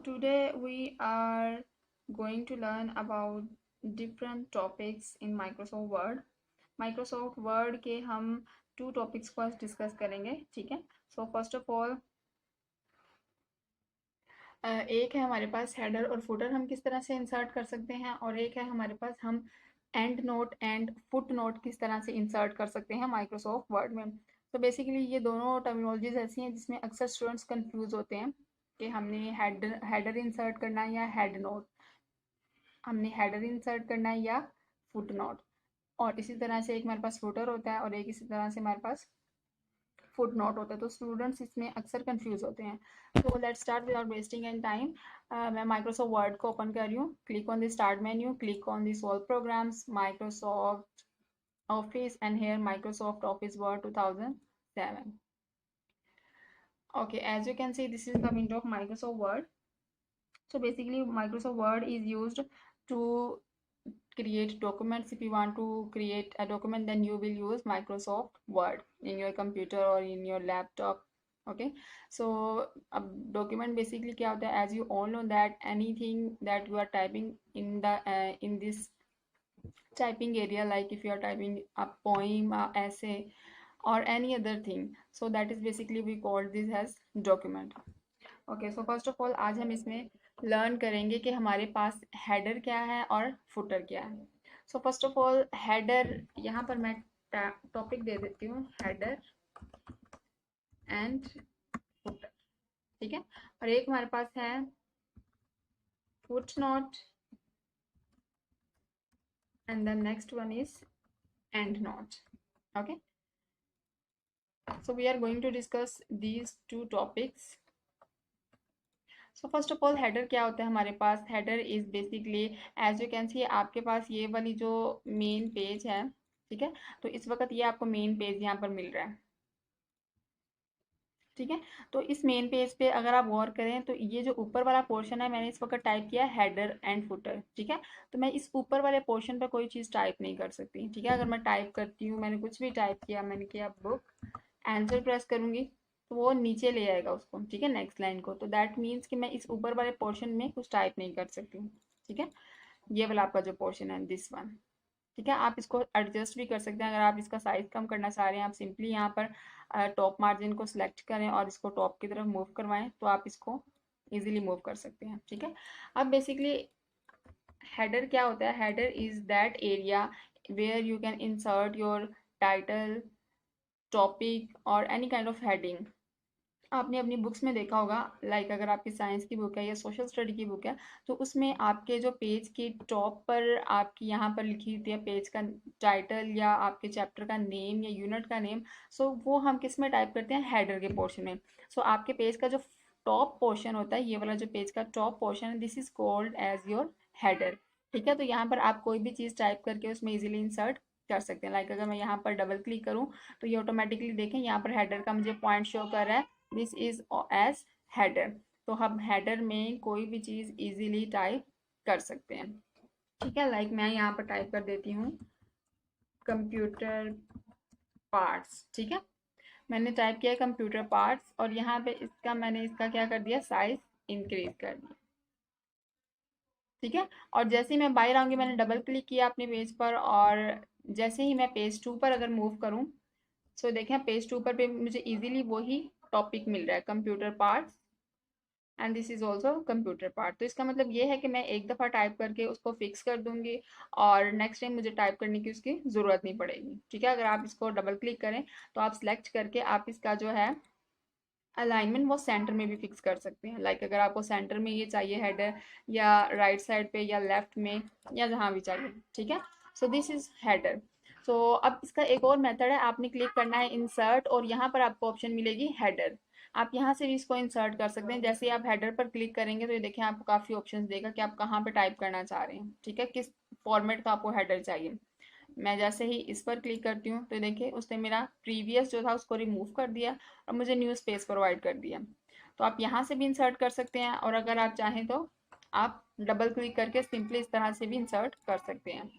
today we are going to learn about different topics in Microsoft Word. Microsoft Word के हम 2 topics को आज discuss करेंगे, ठीक है। सो फर्स्ट ऑफ ऑल एक है हमारे पास हेडर और फुटर हम किस तरह से इंसर्ट कर सकते हैं, और एक है हमारे पास हम and note and foot note किस तरह से इंसर्ट कर सकते हैं माइक्रोसॉफ्ट वर्ड में। तो बेसिकली ये दोनों टर्मिनोलॉजीज ऐसी हैं जिसमें अक्सर स्टूडेंट्स कंफ्यूज होते हैं कि हमने हेडर इंसर्ट करना है या हेड नोट, हमने हेडर इंसर्ट करना है या फुट नोट। और इसी तरह से एक हमारे पास फुटर होता है और एक इसी तरह से हमारे पास फुट नोट होता है। तो स्टूडेंट्स इसमें अक्सर कंफ्यूज होते हैं। तो let's start without wasting and time. मैं माइक्रोसॉफ्ट वर्ड को ओपन कर रही हूँ। Click on the start menu, click on this all programmes, Microsoft office, and here Microsoft Office Word 2007. Okay, as you can see, this is the window of Microsoft Word. So basically Microsoft Word is used to create documents. If you want to create a document, then you will use Microsoft Word in your computer or in your laptop. Okay, so a document basically क्या होता है, as you all know that anything that you are typing in the in this typing area, like if you are typing a poem, a essay, or any other thing, so that is basically we call this as document. Okay, so first of all आज हम इसमें learn करेंगे कि हमारे पास header क्या है और फुटर क्या है। सो फर्स्ट ऑफ ऑल हेडर, यहाँ पर मैं टॉपिक दे देती हूँ हेडर एंड फुटर, ठीक है। और एक हमारे पास है foot note and the next one is and note. Okay, so we are going to discuss these 2 topics. So first of all header क्या होता है हमारे पास। Header is basically, as you can see, आपके पास ये वाली जो मेन पेज है, ठीक है। तो इस वक्त ये आपको मेन पेज यहाँ पर मिल रहा है, ठीक है। तो इस मेन पेज पे अगर आप गौर करें तो ये जो ऊपर वाला पोर्शन है, मैंने इस वक्त टाइप किया हेडर एंड फुटर, ठीक है। तो मैं इस ऊपर वाले पोर्शन पे कोई चीज़ टाइप नहीं कर सकती, ठीक है। अगर मैं टाइप करती हूँ, मैंने कुछ भी टाइप किया, मैंने किया बुक, आंसर प्रेस करूंगी तो वो नीचे ले आएगा उसको, ठीक है, नेक्स्ट लाइन को। तो दैट मीन्स कि मैं इस ऊपर वाले पोर्शन में कुछ टाइप नहीं कर सकती हूँ, ठीक है। ये वाला आपका जो पोर्शन है, दिस वन, ठीक है। आप इसको एडजस्ट भी कर सकते हैं। अगर आप इसका साइज कम करना चाह रहे हैं, आप सिंपली यहाँ पर टॉप मार्जिन को सिलेक्ट करें और इसको टॉप की तरफ मूव करवाएं, तो आप इसको इजीली मूव कर सकते हैं, ठीक है। अब बेसिकली हेडर क्या होता है। Header is that area where you can insert your title, topic और एनी काइंड ऑफ हेडिंग। आपने अपनी बुक्स में देखा होगा, लाइक अगर आपकी साइंस की बुक है या सोशल स्टडी की बुक है, तो उसमें आपके जो पेज के टॉप पर आपकी यहाँ पर लिखी होती है पेज का टाइटल या आपके चैप्टर का नेम या यूनिट का नेम। सो वो हम किस में टाइप करते हैं, हेडर के पोर्शन में। सो आपके पेज का जो टॉप पोर्शन होता है, ये वाला जो पेज का टॉप पोर्शन है, this is called as your header, ठीक है। तो यहाँ पर आप कोई भी चीज़ टाइप करके उसमें इजीली इंसर्ट कर सकते हैं। लाइक अगर मैं यहाँ पर डबल क्लिक करूँ तो ये ऑटोमेटिकली देखें यहाँ पर हेडर का मुझे पॉइंट शो कर रहा है, दिस इज एज हेडर। तो हम हेडर में कोई भी चीज़ इजीली टाइप कर सकते हैं, ठीक है। लाइक मैं यहाँ पर टाइप कर देती हूँ कंप्यूटर पार्ट्स, ठीक है। मैंने टाइप किया कंप्यूटर पार्ट्स और यहाँ पे मैंने इसका क्या कर दिया, साइज इंक्रीज कर दिया, ठीक है। और जैसे ही मैं बाहर आऊँगी, मैंने डबल क्लिक किया अपने पेज पर, और जैसे ही मैं पेज 2 पर अगर मूव करूँ, सो देखें पेज 2 पर पे मुझे इजीली वही टॉपिक मिल रहा है, computer parts, and this is also computer part. तो इसका मतलब ये है कि मैं एक दफ़ा टाइप करके उसको फिक्स कर दूंगी और नेक्स्ट टाइम मुझे टाइप करने की उसकी ज़रूरत नहीं पड़ेगी, ठीक है। अगर आप इसको डबल क्लिक करें तो आप सिलेक्ट करके आप इसका जो है अलाइनमेंट वो सेंटर में भी फिक्स कर सकते हैं। लाइक अगर आपको सेंटर में ये चाहिए हेडर, या राइट साइड पे या लेफ्ट में, या जहाँ भी चाहिए, ठीक है। So this is header. So अब इसका एक और मेथड है, आपने क्लिक करना है इंसर्ट और यहाँ पर आपको ऑप्शन मिलेगी हेडर। आप यहाँ से भी इसको इंसर्ट कर सकते हैं। जैसे ही आप हेडर पर क्लिक करेंगे तो ये देखें आपको काफ़ी ऑप्शंस देगा कि आप कहाँ पे टाइप करना चाह रहे हैं, ठीक है, किस फॉर्मेट का आपको हेडर चाहिए। मैं जैसे ही इस पर क्लिक करती हूँ तो देखिए उसने मेरा प्रीवियस जो था उसको रिमूव कर दिया और मुझे न्यू स्पेस प्रोवाइड कर दिया। तो आप यहाँ से भी इंसर्ट कर सकते हैं, और अगर आप चाहें तो आप डबल क्लिक करके सिंपली इस तरह से भी इंसर्ट कर सकते हैं।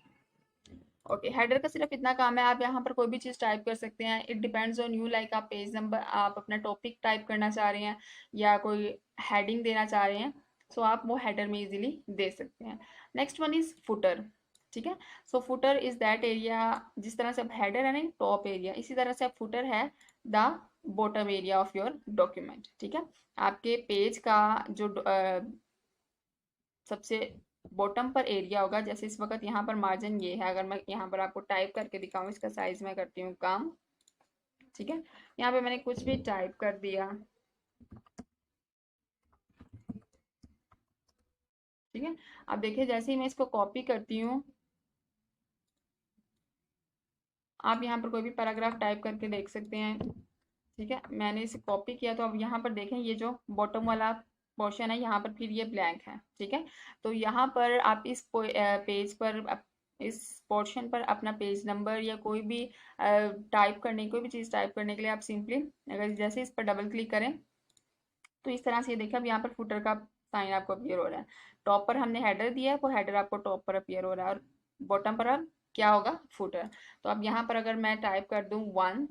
ओके, हेडर का सिर्फ इतना काम है, आप यहाँ पर कोई भी चीज़ टाइप कर सकते हैं। It depends on you, like आप पेज नंबर, आप अपना टॉपिक टाइप करना चाह रहे हैं या कोई हेडिंग देना चाह रहे हैं, सो आप वो हेडर में इजीली दे सकते हैं। नेक्स्ट वन इज फुटर, ठीक है। सो फुटर इज दैट एरिया, जिस तरह से अब हेडर है ना टॉप एरिया, इसी तरह से अब फुटर है the bottom area of your document, ठीक है। आपके पेज का जो सबसे बॉटम पर एरिया होगा, जैसे इस वक्त यहाँ पर मार्जिन ये है, अगर मैं यहाँ पर आपको टाइप करके दिखाऊं, इसका साइज मैं करती हूँ कम, ठीक है। यहाँ पे मैंने कुछ भी टाइप कर दिया, ठीक है। अब देखिए जैसे ही मैं इसको कॉपी करती हूँ, आप यहाँ पर कोई भी पैराग्राफ टाइप करके देख सकते हैं, ठीक है। मैंने इसे कॉपी किया, तो अब यहाँ पर देखें ये जो बॉटम वाला पोर्शन है यहाँ पर फिर ये ब्लैंक है, ठीक है। तो यहाँ पर आप इस पेज पर इस पोर्शन पर अपना पेज नंबर या कोई भी टाइप करने, कोई भी चीज़ टाइप करने के लिए आप सिंपली अगर जैसे इस पर डबल क्लिक करें तो इस तरह से ये देखिए अब यहाँ पर फुटर का साइन आपको अपीयर हो रहा है। टॉप पर हमने हेडर दिया है, वो हेडर आपको टॉप पर अपीयर हो रहा है, और बॉटम पर अब क्या होगा, फुटर। तो अब यहाँ पर अगर मैं टाइप कर दूँ 1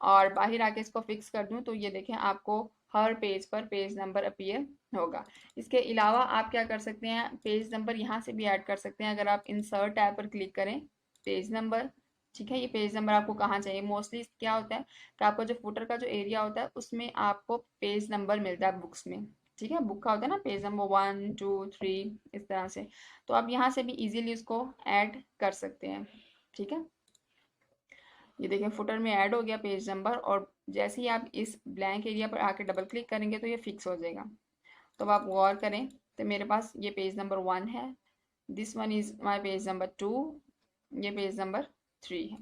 और बाहर आके इसको फिक्स कर दूँ, तो ये देखें आपको हर पेज पर पेज नंबर अपीयर होगा। इसके अलावा आप क्या कर सकते हैं, पेज नंबर यहाँ से भी ऐड कर सकते हैं। अगर आप इंसर्ट टैब पर क्लिक करें, पेज नंबर, ठीक है। ये पेज नंबर आपको कहाँ चाहिए, मोस्टली क्या होता है कि आपका जो फुटर का जो एरिया होता है उसमें आपको पेज नंबर मिलता है बुक्स में, ठीक है। बुक का होता है ना पेज नंबर 1 2 3, इस तरह से। तो आप यहाँ से भी इजीली उसको ऐड कर सकते हैं, ठीक है। ये देखिए फुटर में ऐड हो गया पेज नंबर, और जैसे ही आप इस ब्लैंक एरिया पर आके डबल क्लिक करेंगे तो ये फिक्स हो जाएगा। तो अब आप गौर करें, तो मेरे पास ये पेज नंबर 1 है, this one is my page number 2, ये पेज नंबर 3 है,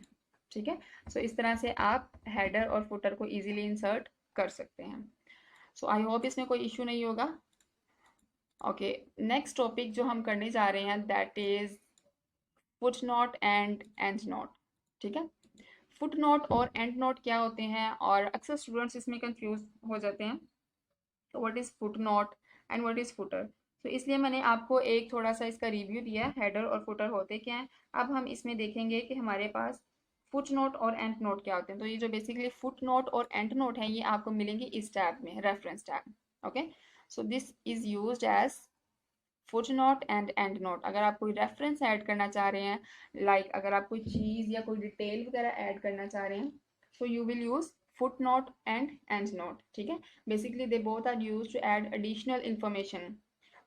ठीक है। सो इस तरह से आप हेडर और फुटर को इजीली इंसर्ट कर सकते हैं। सो आई होप इसमें कोई इशू नहीं होगा। ओके, नेक्स्ट टॉपिक जो हम करने जा रहे हैं that is foot note and end note, ठीक है। फुट नोट और एंड नोट क्या होते हैं, और अक्सर स्टूडेंट्स इसमें कंफ्यूज हो जाते हैं, what is foot note and what is footer. तो इसलिए मैंने आपको एक थोड़ा सा इसका रिव्यू दिया, हेडर और फुटर होते क्या हैं। अब हम इसमें देखेंगे कि हमारे पास फुट नोट और एंड नोट क्या होते हैं। तो ये जो बेसिकली फुट नोट और एंड नोट है ये आपको मिलेंगे इस टैब में, reference tab. Okay, so this is used as foot note and end note. अगर आप कोई रेफरेंस ऐड करना चाह रहे हैं, अगर आप कोई चीज़ या कोई डिटेल वगैरह ऐड करना चाह रहे हैं, so you will use foot note and end note, ठीक है। Basically they both are use to add additional information.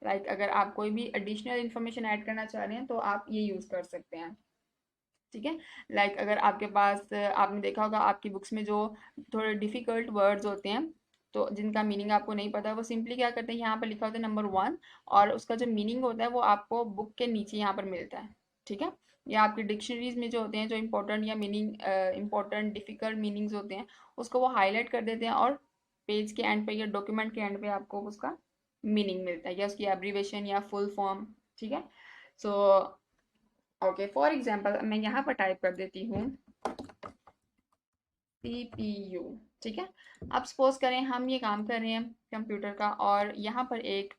अगर आप कोई भी एडिशनल इंफॉर्मेशन ऐड करना चाह रहे हैं तो आप ये यूज कर सकते हैं, ठीक है। अगर आपके पास आपने देखा होगा आपकी बुक्स में जो थोड़े डिफिकल्ट वर्ड्स होते हैं, तो जिनका मीनिंग आपको नहीं पता, वो सिंपली क्या करते हैं, यहाँ पर लिखा होता है नंबर 1, और उसका जो मीनिंग होता है वो आपको बुक के नीचे यहाँ पर मिलता है, ठीक है। या आपकी डिक्शनरीज में जो होते हैं, जो इंपॉर्टेंट या मीनिंग इंपॉर्टेंट डिफिकल्ट मीनिंग्स होते हैं, उसको वो हाईलाइट कर देते हैं, और पेज के एंड पे या डॉक्यूमेंट के एंड पे आपको उसका मीनिंग मिलता है, या उसकी एब्रीवेशन या फुल फॉर्म, ठीक है। सो ओके, फॉर एग्जाम्पल मैं यहाँ पर टाइप कर देती हूँ CPU, ठीक है। अब सपोज करें हम ये काम कर रहे हैं कंप्यूटर का, और यहाँ पर एक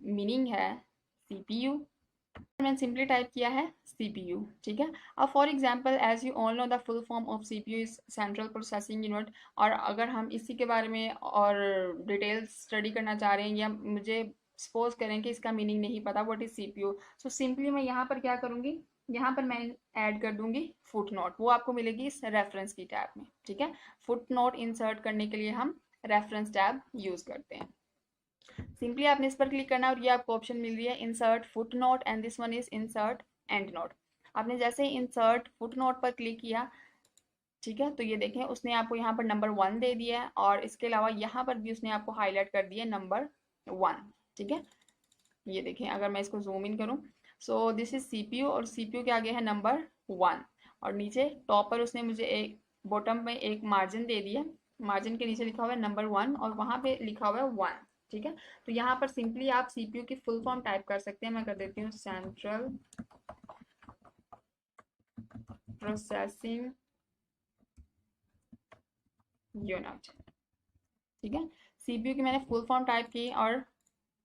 मीनिंग है CPU, मैंने सिंपली टाइप किया है CPU, ठीक है। अब for example as you all know the full form of CPU is central processing unit, और अगर हम इसी के बारे में और डिटेल्स स्टडी करना चाह रहे हैं, या मुझे सपोज करें कि इसका मीनिंग नहीं पता what is CPU, so simply मैं यहाँ पर क्या करूँगी, यहाँ पर मैं ऐड कर दूंगी फुट नोट, वो आपको मिलेगी इस रेफरेंस की टैब में, ठीक है। फुट नोट इंसर्ट करने के लिए हम रेफरेंस टैब यूज करते हैं। सिंपली आपने इस पर क्लिक करना है और ये आपको ऑप्शन मिल रही है insert foot note, and this one is insert end note. आपने जैसे ही इंसर्ट फुट नोट पर क्लिक किया, ठीक है, तो ये देखें उसने आपको यहाँ पर नंबर 1 दे दिया है, और इसके अलावा यहाँ पर भी उसने आपको हाईलाइट कर दिया नंबर 1, ठीक है। ये देखें अगर मैं इसको जूम इन करूँ, सो दिस इज CPU, और CPU के आगे है नंबर 1, और नीचे टॉप पर उसने मुझे एक बॉटम में एक मार्जिन दे दिया, मार्जिन के नीचे लिखा हुआ है नंबर 1, और वहाँ पे लिखा हुआ है 1, ठीक है। तो यहाँ पर सिंपली आप CPU की फुल फॉर्म टाइप कर सकते हैं। मैं कर देती हूँ सेंट्रल प्रोसेसिंग यूनिट, ठीक है। CPU की मैंने फुल फॉर्म टाइप की, और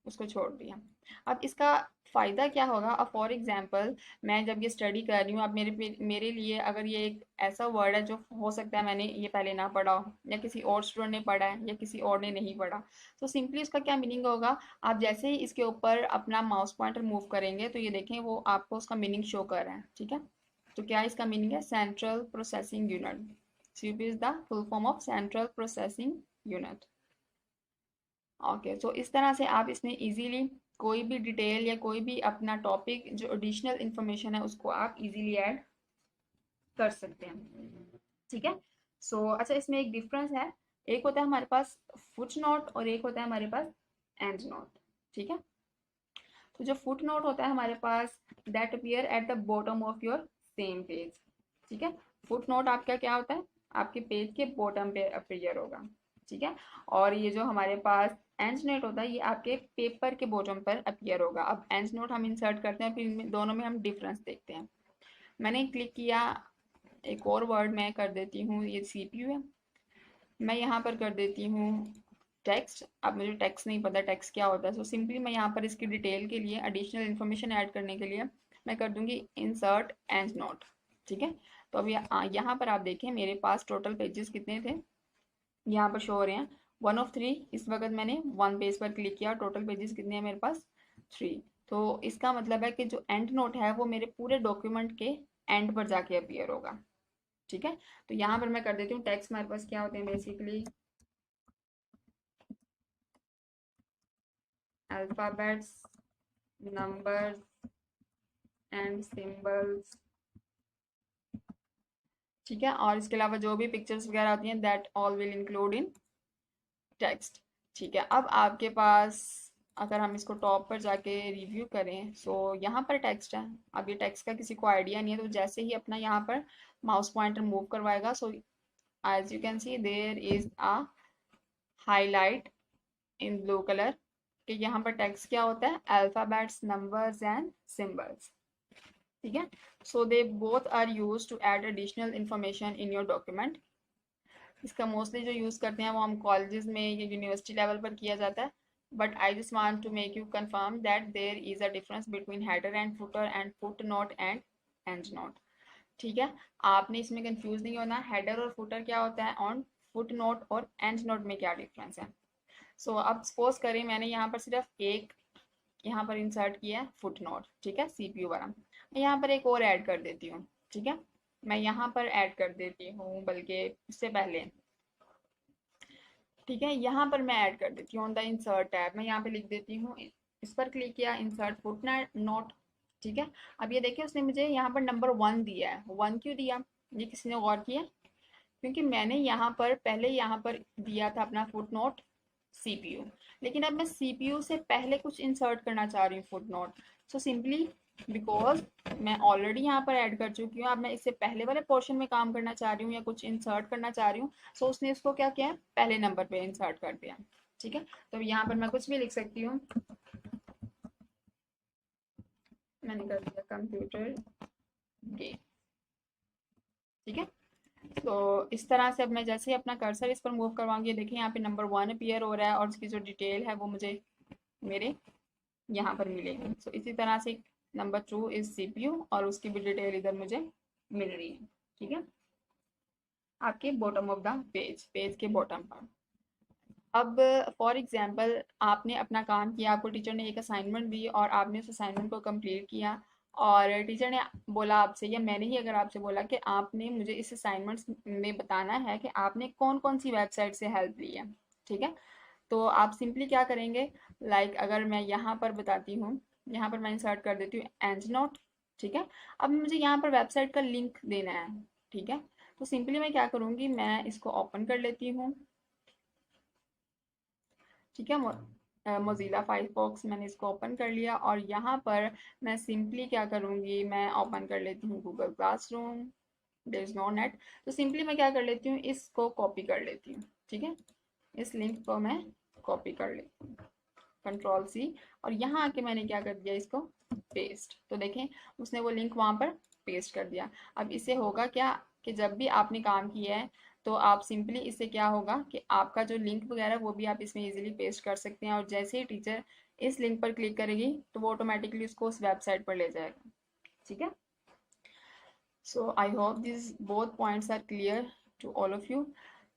उसको छोड़ दिया। अब इसका फ़ायदा क्या होगा? अब फॉर एग्जांपल मैं जब ये स्टडी कर रही हूँ, अब मेरे लिए अगर ये एक ऐसा वर्ड है जो हो सकता है मैंने ये पहले ना पढ़ा हो, या किसी और स्टूडेंट ने पढ़ा है, या किसी और ने नहीं पढ़ा, तो सिंपली उसका क्या मीनिंग होगा? आप जैसे ही इसके ऊपर अपना माउस पॉइंटर मूव करेंगे तो ये देखें वो आपको उसका मीनिंग शो कर रहा है, ठीक है। तो क्या इसका मीनिंग है? Central processing unit. CPU is the full form of central processing unit. Okay, तो इस तरह से आप इसमें इजीली कोई भी डिटेल या कोई भी अपना टॉपिक जो एडिशनल इंफॉर्मेशन है उसको आप इजीली ऐड कर सकते हैं, ठीक है। सो अच्छा, इसमें एक डिफरेंस है। एक होता है हमारे पास फुट नोट और एक होता है हमारे पास एंड नोट, ठीक है। तो जो फुट नोट होता है हमारे पास, that appear at the bottom of your same page, ठीक है। फुट नोट आपका क्या होता है? आपके पेज के बॉटम पे अपीयर होगा, ठीक है। और ये जो हमारे पास एंड नोट होता है ये आपके पेपर के बॉटम पर अपीयर होगा। अब एंड नोट हम इंसर्ट करते हैं, फिर इनमें दोनों में हम डिफरेंस देखते हैं। मैंने क्लिक किया, एक और वर्ड मैं कर देती हूँ, ये सीपीयू है, मैं यहाँ पर कर देती हूँ टेक्स्ट। अब मुझे टेक्स्ट नहीं पता टेक्स्ट क्या होता है, सो सिंपली मैं यहाँ पर इसकी डिटेल के लिए, एडिशनल इन्फॉर्मेशन ऐड करने के लिए मैं कर दूंगी इंसर्ट एंड नोट, ठीक है। तो अब यहाँ पर आप देखें मेरे पास टोटल पेजेस कितने थे, यहाँ पर शो हो रहे हैं 1 of 3। इस वक्त मैंने 1 पेज पर क्लिक किया, टोटल पेजेस कितने हैं मेरे पास? 3। तो इसका मतलब है कि जो एंड नोट है वो मेरे पूरे डॉक्यूमेंट के एंड पर जाके अपीयर होगा, ठीक है। तो यहाँ पर मैं कर देती हूँ टेक्स्ट। हमारे पास क्या होते हैं basically? Alphabets, numbers and symbols, ठीक है। और इसके अलावा जो भी पिक्चर्स वगैरह होती हैं that all will include in text, ठीक है। अब आपके पास अगर हम इसको टॉप पर जाके रिव्यू करें, सो यहाँ पर टेक्स्ट है। अब ये टेक्स्ट का किसी को आइडिया नहीं है, तो जैसे ही अपना यहाँ पर माउस पॉइंटर मूव करवाएगा, so as you can see there is a highlight in blue colour, कि यहाँ पर टेक्स्ट क्या होता है? अल्फ़ाबेट्स, नंबर्स एंड सिंबल्स, ठीक है। So they both are use to add additional information in your document. इसका मोस्टली जो यूज़ करते हैं वो हम कॉलेजेस में या यूनिवर्सिटी लेवल पर किया जाता है। But I just want to make you confirm that there is a difference between header and footer and foot note and end note, ठीक है। आपने इसमें कंफ्यूज नहीं होना, हेडर और फुटर क्या होता है, ऑन फुट नोट और एंड नोट में क्या डिफरेंस है। सो अब सपोज करें मैंने यहाँ पर सिर्फ एक यहाँ पर इंसर्ट किया है फुट नोट, ठीक है, सीपीयू वाला। मैं यहाँ पर एक और ऐड कर देती हूँ, ठीक है। मैं यहाँ पर ऐड कर देती हूँ, बल्कि उससे पहले, ठीक है, यहाँ पर मैं ऐड कर देती हूँ ऑन द इंसर्ट टैब। मैं यहाँ पे लिख देती हूँ, इस पर क्लिक किया, इंसर्ट फुट नोट, ठीक है। अब ये देखिए उसने मुझे यहाँ पर नंबर 1 दिया है। 1 क्यों दिया? ये किसी ने गौर किया? क्योंकि मैंने यहाँ पर पहले यहाँ पर दिया था अपना फुट नोट सीपीयू, लेकिन अब मैं सीपीयू से पहले कुछ इंसर्ट करना चाह रही हूँ foot note. So simply because मैं ऑलरेडी यहाँ पर ऐड कर चुकी हूँ, अब मैं इससे पहले वाले पोर्शन में काम करना चाह रही हूँ या कुछ इंसर्ट करना चाह रही हूँ, सो उसने इसको क्या किया है? पहले नंबर पे इंसर्ट कर दिया, ठीक है। तो यहाँ पर मैं कुछ भी लिख सकती हूँ, मैंने कर दिया कंप्यूटर गेम, ठीक है। तो इस तरह से अब मैं जैसे ही अपना कर्सर इस पर मूव करवाऊंगी, देखिए यहाँ पे नंबर 1 अपीयर हो रहा है और उसकी जो डिटेल है वो मुझे मेरे यहाँ पर मिलेगी। सो इसी तरह से नंबर 2 इज सीपीयू और उसकी भी डिटेल इधर मुझे मिल रही है, ठीक है, आपके बॉटम ऑफ द पेज के बॉटम पर। अब फॉर एग्जांपल आपने अपना काम किया, आपको टीचर ने एक असाइनमेंट दी और आपने उस असाइनमेंट को कंप्लीट किया, और टीचर ने बोला आपसे, या मैंने ही अगर आपसे बोला कि आपने मुझे इस असाइनमेंट में बताना है कि आपने कौन कौन सी वेबसाइट से हेल्प ली है, ठीक है। तो आप सिंपली क्या करेंगे, अगर मैं यहाँ पर बताती हूँ, यहाँ पर मैं इंसर्ट कर देती हूँ एंड नोट, ठीक है। अब मुझे यहाँ पर वेबसाइट का लिंक देना है, ठीक है। तो सिंपली मैं क्या करूँगी, मैं इसको ओपन कर लेती हूँ, ठीक है। मोज़िला फायरफॉक्स मैंने इसको ओपन कर लिया और यहाँ पर मैं सिंपली क्या करूँगी, मैं ओपन कर लेती हूँ Google classroom. There is no net, तो सिंपली मैं क्या कर लेती हूँ, इसको कॉपी कर लेती हूँ, ठीक है। इस लिंक को मैं कॉपी कर लेती हूँ, कंट्रोल C, और यहाँ आके मैंने क्या कर दिया, इसको पेस्ट। तो देखें उसने वो लिंक वहाँ पर पेस्ट कर दिया। अब इससे होगा क्या कि जब भी आपने काम किया है तो आप सिंपली इससे क्या होगा कि आपका जो लिंक वगैरह वो भी आप इसमें इजीली पेस्ट कर सकते हैं, और जैसे ही टीचर इस लिंक पर क्लिक करेगी तो वो ऑटोमेटिकली उसको उस वेबसाइट पर ले जाएगा। ठीक है, so I hope this both points are clear to all of you.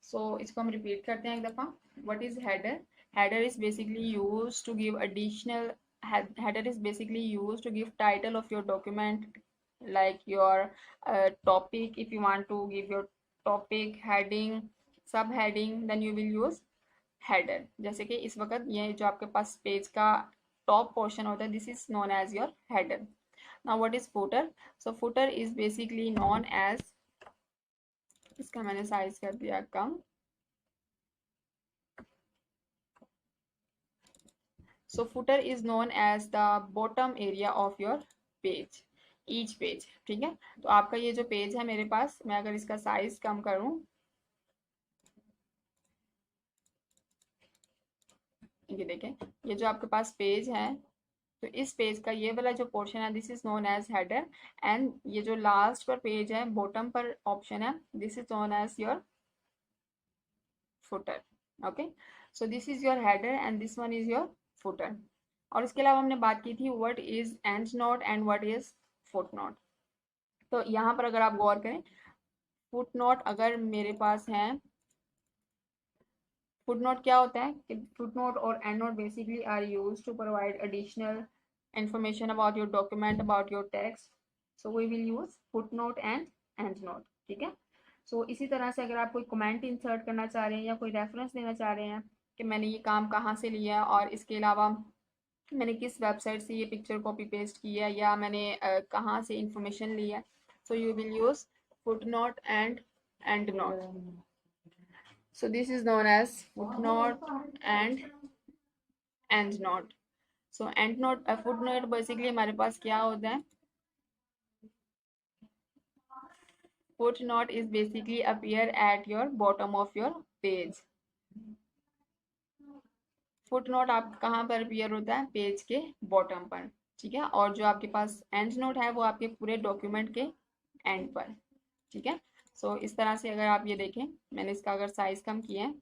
So इसको हम रिपीट करते हैं एक दफ़ा। What is header? Header is basically use to give additional, header is basically used to give title of your document, like your topic. If you want to give your topic, heading, subheading, then you will use header. जैसे कि इस वक्त ये जो आपके पास page का top portion होता है, this is known as your header. Now what is footer? So footer is basically known as, इसका मैंने साइज कर दिया कम। So footer is known as the bottom area of your page, each page। ठीक है, तो आपका ये जो पेज है मेरे पास, मैं अगर इसका साइज कम करूं, ये देखें, ये जो आपके पास पेज है, तो इस पेज का ये वाला जो पोर्शन है, this is known as header. And ये जो लास्ट पर पेज है, बॉटम पर ऑप्शन है, this is known as your footer. Okay, so this is your header and this one is your footer. और इसके अलावा हमने बात की थी what is and note and what is foot note. तो यहाँ पर अगर आप गौर करें, फुट नोट अगर मेरे पास है, फुट नोट क्या होता है कि फुट नोट और end note basically are use to provide additional information about your document, about your text. So we will use footnote and endnote. ठीक है, so इसी तरह से अगर आप कोई कमेंट इंसर्ट करना चाह रहे हैं या कोई रेफरेंस देना चाह रहे हैं कि मैंने ये काम कहाँ से लिया और इसके अलावा मैंने किस वेबसाइट से ये पिक्चर कॉपी पेस्ट की है या मैंने कहाँ से इंफॉर्मेशन ली है, सो you will use footnote and endnote. So this is known as footnote and endnote. So and note, foot note basically हमारे पास क्या होता है, foot note is basically appear at your bottom of your page. Foot note आप कहाँ पर appear होता है, page के बॉटम पर। ठीक है, और जो आपके पास एंड नोट है वो आपके पूरे डॉक्यूमेंट के एंड पर। ठीक है, सो इस तरह से अगर आप ये देखें, मैंने इसका अगर साइज कम किया है,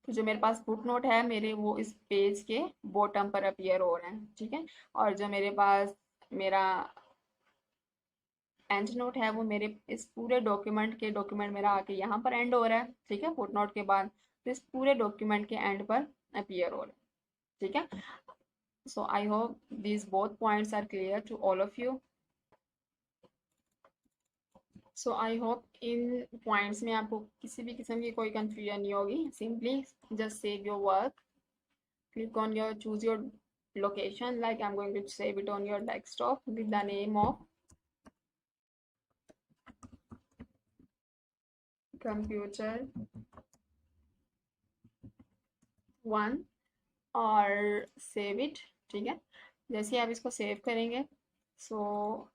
तो जो मेरे पास फुट नोट है मेरे, वो इस पेज के बॉटम पर अपीयर हो रहे हैं। ठीक है, और जो मेरे पास मेरा एंड नोट है वो मेरे इस पूरे डॉक्यूमेंट मेरा आके यहाँ पर एंड हो रहा है। ठीक है, फुट नोट के बाद तो इस पूरे डॉक्यूमेंट के एंड पर अपीयर हो रहा है। ठीक है, so I hope these both points are clear to all of you. So I hope इन पॉइंट्स में आपको किसी भी किस्म की कोई कंफ्यूजन नहीं होगी। Simply just save your work, click on your, choose your location, like I'm going to save it on your desktop with the name of computer 1 और सेव इट। ठीक है, जैसे आप इसको सेव करेंगे, सो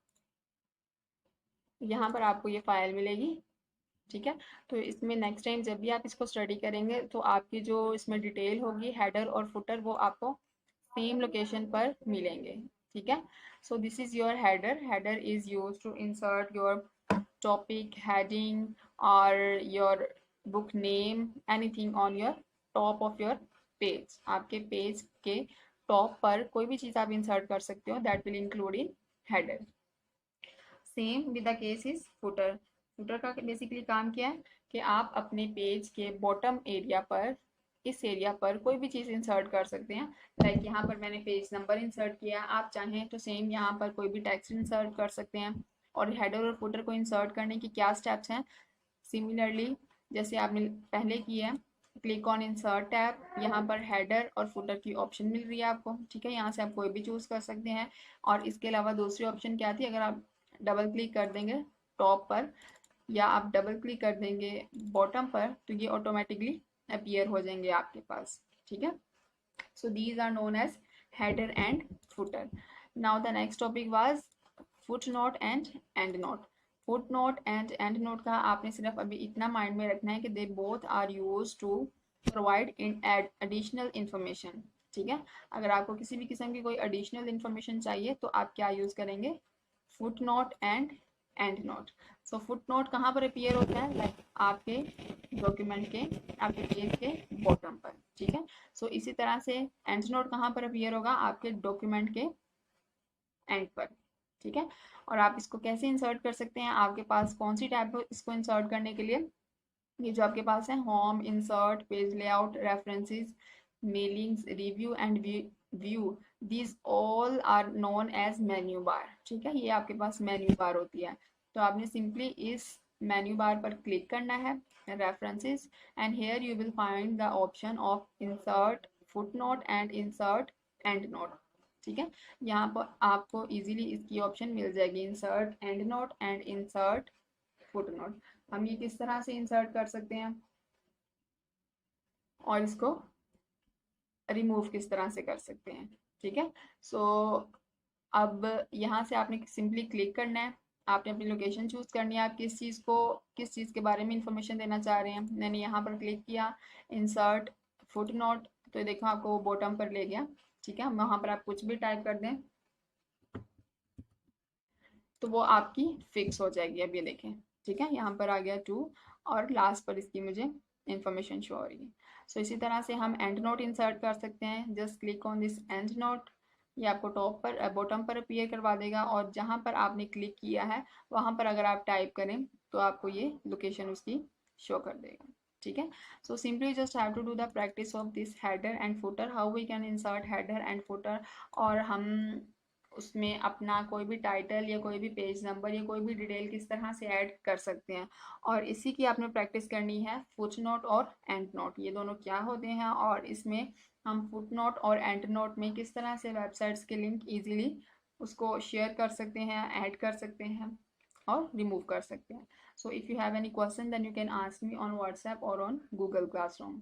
यहाँ पर आपको ये फाइल मिलेगी। ठीक है, तो इसमें नेक्स्ट टाइम जब भी आप इसको स्टडी करेंगे तो आपकी जो इसमें डिटेल होगी, हेडर और फुटर, वो आपको सेम लोकेशन पर मिलेंगे। ठीक है, so this is your header. Header is use to insert your topic, heading और your book name, anything on your top of your page. आपके पेज के टॉप पर कोई भी चीज़ आप इंसर्ट कर सकते हो, that will include in header. Same with the case is footer. Footer का बेसिकली काम क्या है कि आप अपने पेज के बॉटम एरिया पर, इस एरिया पर कोई भी चीज़ इंसर्ट कर सकते हैं। लाइक यहाँ पर मैंने पेज नंबर इंसर्ट किया, आप चाहें तो सेम यहाँ पर कोई भी टेक्स्ट इंसर्ट कर सकते हैं। और हेडर और फुटर को इंसर्ट करने की क्या स्टेप्स हैं, सिमिलरली जैसे आपने पहले किया है, क्लिक ऑन इंसर्ट टैब, यहाँ पर हेडर और फुटर की ऑप्शन मिल रही है आपको। ठीक है, यहाँ से आप कोई भी चूज़ कर सकते हैं। और इसके अलावा दूसरी ऑप्शन क्या थी, अगर आप डबल क्लिक कर देंगे टॉप पर या आप डबल क्लिक कर देंगे बॉटम पर, तो ये ऑटोमेटिकली अपीयर हो जाएंगे आपके पास। ठीक है, so these are known as header and footer. Now the next topic was foot note and end note. Foot note and end note का आपने सिर्फ अभी इतना माइंड में रखना है कि they both are use to provide in additional information. ठीक है, अगर आपको किसी भी किस्म की कोई एडिशनल इंफॉर्मेशन चाहिए तो आप क्या यूज करेंगे, foot note and end note. So foot note कहाँ पर अपीयर होता है, लाइक आपके डॉक्यूमेंट के, आपके पेज के बॉटम पर। ठीक है। सो इसी तरह से एंड नोट कहाँ पर अपीयर होगा, आपके डॉक्यूमेंट के एंड पर, ठीक है। और आप इसको कैसे इंसर्ट कर सकते हैं, आपके पास कौन सी टैब है इसको इंसर्ट करने के लिए, ये जो आपके पास है home, insert, page layout, references, mailings, review and view, these all are known as menu bar, ठीक है। ये आपके पास मेन्यू बार होती है। तो आपने सिंपली इस मेन्यू बार पर क्लिक करना है, references, and here you will find the option of insert foot note and insert end note, ठीक है। यहाँ पर आपको इजीली इसकी ऑप्शन मिल जाएगी, insert end note and insert foot note. हम ये किस तरह से इंसर्ट कर सकते हैं और इसको रिमूव किस तरह से कर सकते हैं, ठीक है। सो अब यहाँ से आपने सिंपली क्लिक करना है, आपने अपनी लोकेशन चूज करनी है, आप किस चीज़ के बारे में इंफॉर्मेशन देना चाह रहे हैं। मैंने यहाँ पर क्लिक किया इंसर्ट फुट नोट, तो देखो आपको वो बॉटम पर ले गया, ठीक है। वहाँ पर आप कुछ भी टाइप कर दें तो वो आपकी फिक्स हो जाएगी। अब ये देखें, ठीक है, यहाँ पर आ गया टू और लास्ट पर इसकी मुझे इंफॉर्मेशन शो हो रही है। सो इसी तरह से हम एंड नोट इंसर्ट कर सकते हैं, just click on this and note, ये आपको टॉप पर बॉटम पर अपीयर करवा देगा, और जहाँ पर आपने क्लिक किया है वहाँ पर अगर आप टाइप करें तो आपको ये लोकेशन उसकी शो कर देगा, ठीक है। So simply just have to do the practice of this header and footer, how we can insert header and footer, और हम उसमें अपना कोई भी टाइटल या कोई भी पेज नंबर या कोई भी डिटेल किस तरह से ऐड कर सकते हैं। और इसी की आपने प्रैक्टिस करनी है फुट नोट और एंड नोट, ये दोनों क्या होते हैं, और इसमें हम फुट नोट और एंड नोट में किस तरह से वेबसाइट्स के लिंक इजीली उसको शेयर कर सकते हैं, ऐड कर सकते हैं और रिमूव कर सकते हैं। So if you have any question then you can ask me on WhatsApp और ऑन गूगल क्लासरूम।